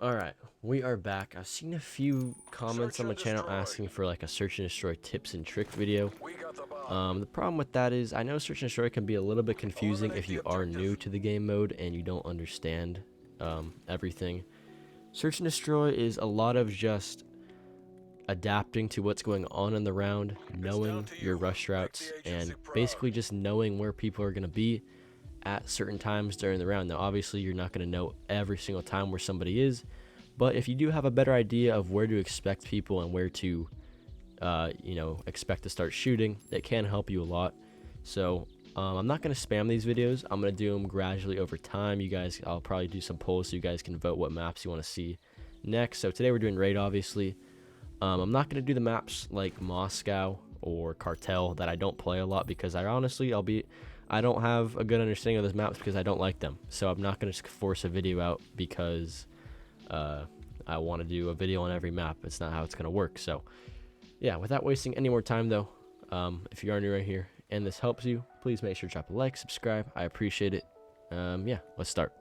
Alright, we are back. I've seen a few comments on my channel asking for like a search and destroy tips and trick video. The problem with that is I know search and destroy can be a little bit confusing if you are new to the game mode and you don't understand everything. Search and destroy is a lot of just adapting to what's going on in the round, knowing your rush routes, and basically just knowing where people are going to be at certain times during the round. Now obviously you're not going to know every single time where somebody is, but if you do have a better idea of where to expect people and where to expect to start shooting, it can help you a lot. So I'm not going to spam these videos. I'm going to do them gradually over time. I'll probably do some polls so you guys can vote what maps you want to see next. So today we're doing raid, obviously. I'm not going to do the maps like Moscow or Cartel that I don't play a lot, because I don't have a good understanding of those maps because I don't like them. So I'm not going to force a video out because I want to do a video on every map. It's not how it's going to work. So yeah, without wasting any more time though, if you are new right here and this helps you, please make sure to drop a like, subscribe. I appreciate it. Yeah, let's start.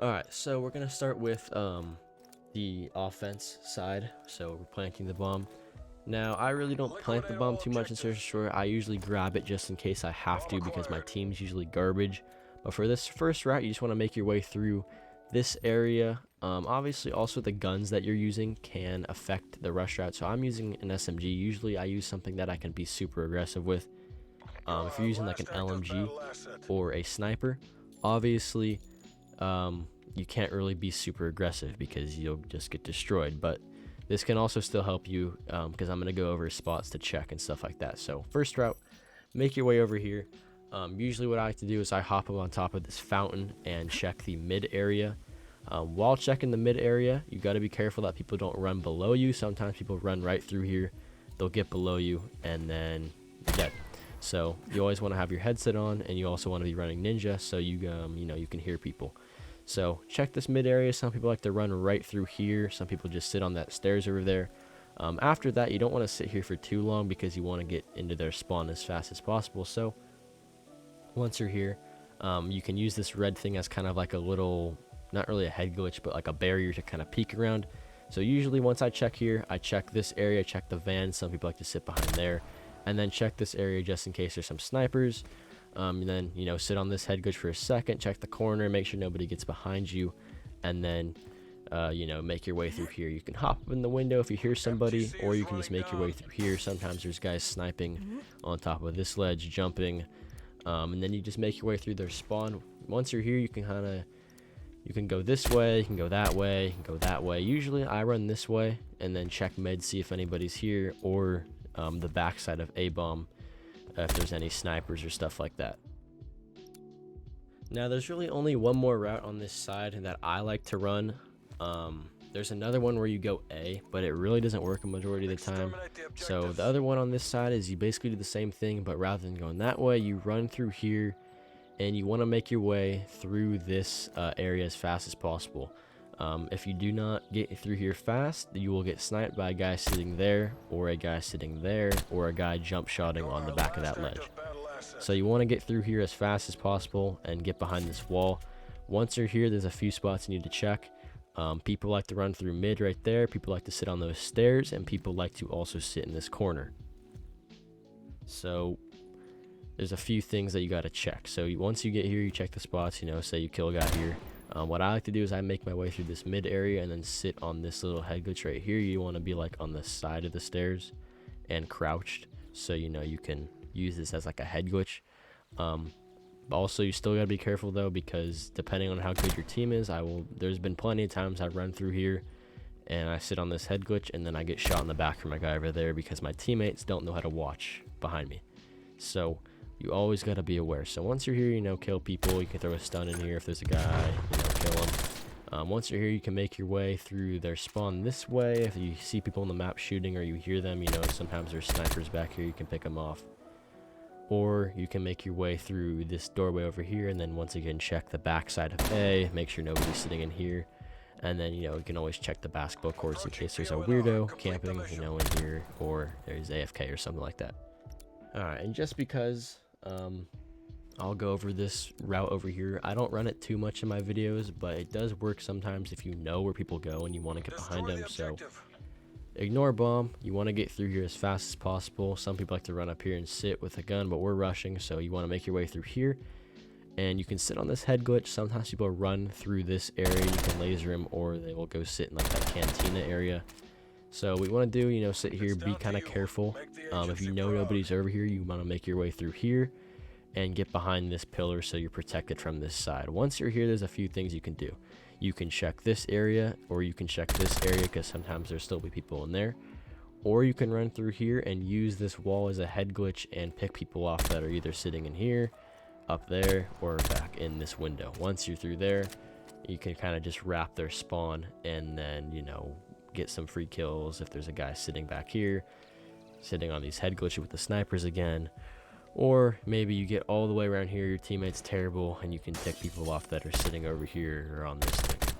Alright, so we're going to start with the offense side. So we're planting the bomb. Now, I really don't plant the bomb too much in Search and Destroy. I usually grab it just in case I have to, because my team's usually garbage. But for this first route, you just want to make your way through this area. Obviously, also the guns that you're using can affect the rush route. So I'm using an SMG. Usually, I use something that I can be super aggressive with. If you're using like an LMG or a sniper, obviously, you can't really be super aggressive because you'll just get destroyed. But this can also still help you because I'm going to go over spots to check and stuff like that. So first route, make your way over here. Usually what I like to do is I hop up on top of this fountain and check the mid area. While checking the mid area, you got to be careful that people don't run below you. Sometimes people run right through here. They'll get below you and then you're dead. So you always want to have your headset on, and you also want to be running ninja so you can hear people. So check this mid area. Some people like to run right through here. Some people just sit on that stairs over there. After that, you don't want to sit here for too long because you want to get into their spawn as fast as possible. So once you're here, you can use this red thing as kind of like a little, not really a head glitch, but like a barrier to kind of peek around. So usually once I check here, I check this area, check the van. Some people like to sit behind there, and then check this area just in case there's some snipers. And then sit on this head glitch for a second, check the corner, make sure nobody gets behind you, and then make your way through here. You can hop up in the window if you hear somebody, or you can just make your way through here. Sometimes there's guys sniping on top of this ledge, jumping, and then you just make your way through their spawn. Once you're here, you can go this way, you can go that way, you can go that way. Usually I run this way and then check mid, see if anybody's here, or the backside of A bomb if there's any snipers or stuff like that. Now there's really only one more route on this side that I like to run. There's another one where you go A, but it really doesn't work a majority of the time. So the other one on this side is you basically do the same thing, but rather than going that way, you run through here, and you want to make your way through this area as fast as possible. If you do not get through here fast, you will get sniped by a guy sitting there, or a guy sitting there, or a guy jump shotting on the back of that ledge. So you want to get through here as fast as possible and get behind this wall. Once you're here, there's a few spots you need to check. People like to run through mid right there, people like to sit on those stairs, and people like to also sit in this corner. So there's a few things that you got to check. So once you get here, you check the spots, say you kill a guy here. What I like to do is I make my way through this mid area and then sit on this little head glitch right here. You want to be like on the side of the stairs and crouched, so you can use this as like a head glitch. Also, you still got to be careful though, because depending on how good your team is, there's been plenty of times I run through here and I sit on this head glitch and then I get shot in the back from a guy over there because my teammates don't know how to watch behind me. So you always got to be aware. So once you're here, kill people. You can throw a stun in here if there's a guy, kill him. Once you're here, you can make your way through their spawn this way. If you see people on the map shooting or you hear them, sometimes there's snipers back here, you can pick them off. Or you can make your way through this doorway over here, and then once again check the back side of A, make sure nobody's sitting in here. And then you can always check the basketball courts in case there's a weirdo camping in here, or there's AFK or something like that. Alright, and just because I'll go over this route over here. I don't run it too much in my videos, but it does work sometimes if you know where people go and you want to get behind them. So ignore bomb. You want to get through here as fast as possible. Some people like to run up here and sit with a gun, but we're rushing, so you want to make your way through here. And you can sit on this head glitch. Sometimes people run through this area. You can laser them, or they will go sit in like that cantina area. So we want to do, you know, sit here, be kind of careful. If you know nobody's over here, you want to make your way through here and get behind this pillar so you're protected from this side. Once you're here, there's a few things you can do. You can check this area, or you can check this area, because sometimes there'll still be people in there. Or you can run through here and use this wall as a head glitch and pick people off that are either sitting in here, up there, or back in this window. Once you're through there, you can kind of just wrap their spawn and then, you know, get some free kills if there's a guy sitting back here, sitting on these head glitches with the snipers again. Or maybe you get all the way around here, your teammate's terrible, and you can pick people off that are sitting over here or on this thing.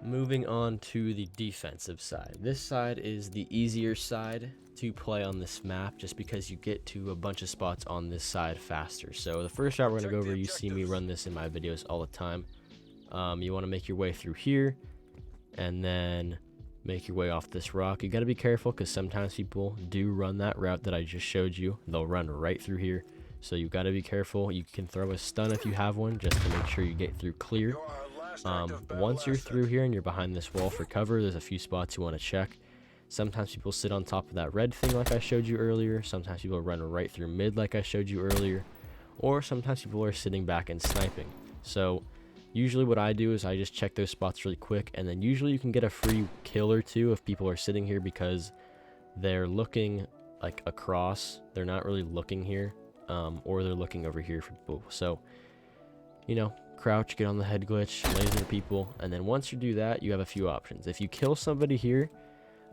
Moving on to the defensive side. This side is the easier side to play on this map, just because you get to a bunch of spots on this side faster. So the first route we're going to go over, you see me run this in my videos all the time. You want to make your way through here, and then make your way off this rock. You got to be careful, because sometimes people do run that route that I just showed you. They'll run right through here, so you got to be careful. You can throw a stun if you have one, just to make sure you get through clear. Once you're through here and you're behind this wall for cover, there's a few spots you want to check. Sometimes people sit on top of that red thing like I showed you earlier. Sometimes people run right through mid like I showed you earlier. Or sometimes people are sitting back and sniping. So usually what I do is I just check those spots really quick, and then usually you can get a free kill or two if people are sitting here, because they're looking like across. They're not really looking here, or they're looking over here for people. So, you know, crouch, get on the head glitch, laser people, and then once you do that, you have a few options. If you kill somebody here,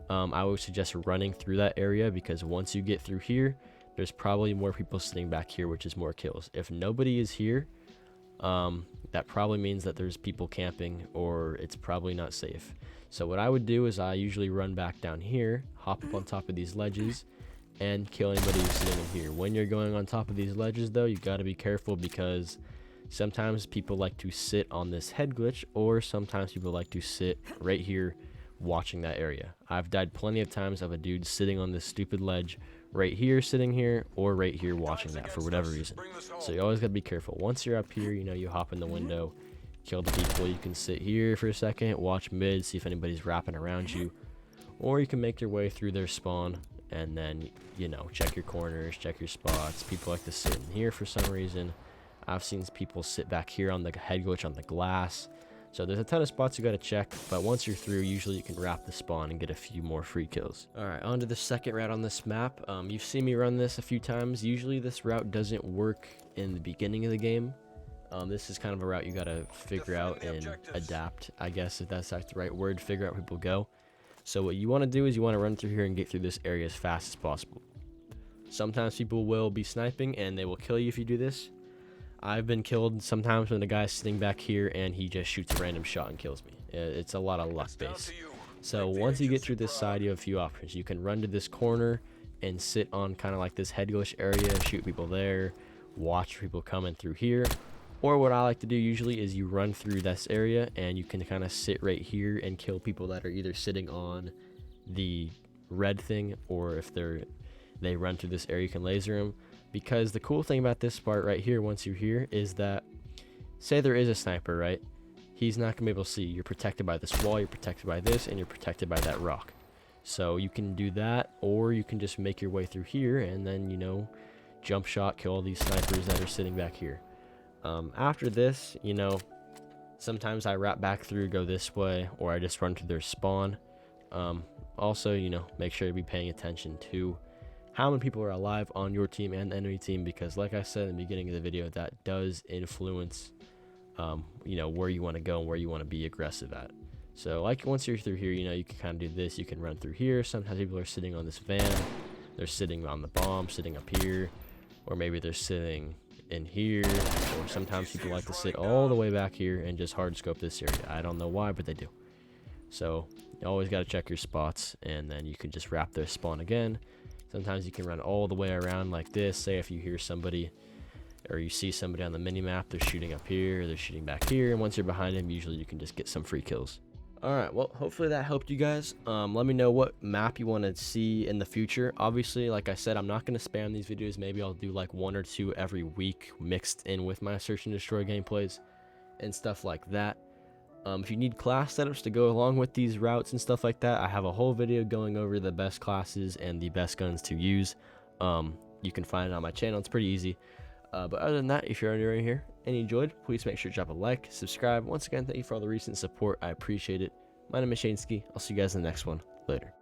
I would suggest running through that area, because once you get through here, there's probably more people sitting back here, which is more kills. If nobody is here, that probably means that there's people camping, or it's probably not safe. So what I would do is I usually run back down here, hop up on top of these ledges, and kill anybody who's sitting in here. When you're going on top of these ledges though, you got to be careful, because sometimes people like to sit on this head glitch, or sometimes people like to sit right here watching that area. I've died plenty of times of a dude sitting on this stupid ledge right here, sitting here, or right here watching that for whatever reason. So you always got to be careful. Once you're up here, you know, you hop in the window, kill the people. You can sit here for a second, watch mid, see if anybody's wrapping around you, or you can make your way through their spawn and then, you know, check your corners, check your spots. People like to sit in here for some reason. I've seen people sit back here on the head glitch on the glass. So there's a ton of spots you got to check, but once you're through, usually you can wrap the spawn and get a few more free kills. All right, on to the second route on this map. You've seen me run this a few times. Usually this route doesn't work in the beginning of the game. This is kind of a route you got to figure out and adapt, I guess, if that's like the right word, figure out where people go. So what you want to do is you want to run through here and get through this area as fast as possible. Sometimes people will be sniping and they will kill you if you do this. I've been killed sometimes when the guy's sitting back here and he just shoots a random shot and kills me. It's a lot of luck based. So once you get through this side, you have a few options. You can run to this corner and sit on kind of like this head glitch area, shoot people there, watch people coming through here. Or what I like to do usually is you run through this area and you can kind of sit right here and kill people that are either sitting on the red thing, or if they run through this area, you can laser them. Because the cool thing about this part right here, once you're here, is that say there is a sniper, right? He's not gonna be able to see. You're protected by this wall, you're protected by this, and you're protected by that rock. So you can do that, or you can just make your way through here and then, you know, jump shot, kill all these snipers that are sitting back here. After this, you know, sometimes I wrap back through, go this way, or I just run to their spawn. Also, you know, make sure to be paying attention to how many people are alive on your team and the enemy team, because like I said in the beginning of the video, that does influence, you know, where you want to go and where you want to be aggressive at. So like once you're through here, you know, you can kind of do this. You can run through here. Sometimes people are sitting on this van. They're sitting on the bomb, sitting up here, or maybe they're sitting in here, or sometimes people like to sit all the way back here and just hard scope this area. I don't know why, but they do. So you always got to check your spots, and then you can just wrap their spawn again. Sometimes you can run all the way around like this. Say if you hear somebody or you see somebody on the mini map, they're shooting up here, or they're shooting back here, and once you're behind them, usually you can just get some free kills. Alright, well, hopefully that helped you guys. Let me know what map you want to see in the future. Obviously, like I said, I'm not going to spam these videos. Maybe I'll do like 1 or 2 every week mixed in with my search and destroy gameplays and stuff like that. If you need class setups to go along with these routes and stuff like that, I have a whole video going over the best classes and the best guns to use. You can find it on my channel. It's pretty easy. But other than that, if you're already here and you enjoyed, please make sure to drop a like, subscribe. Once again, thank you for all the recent support. I appreciate it. My name is ShaneSki. I'll see you guys in the next one. Later.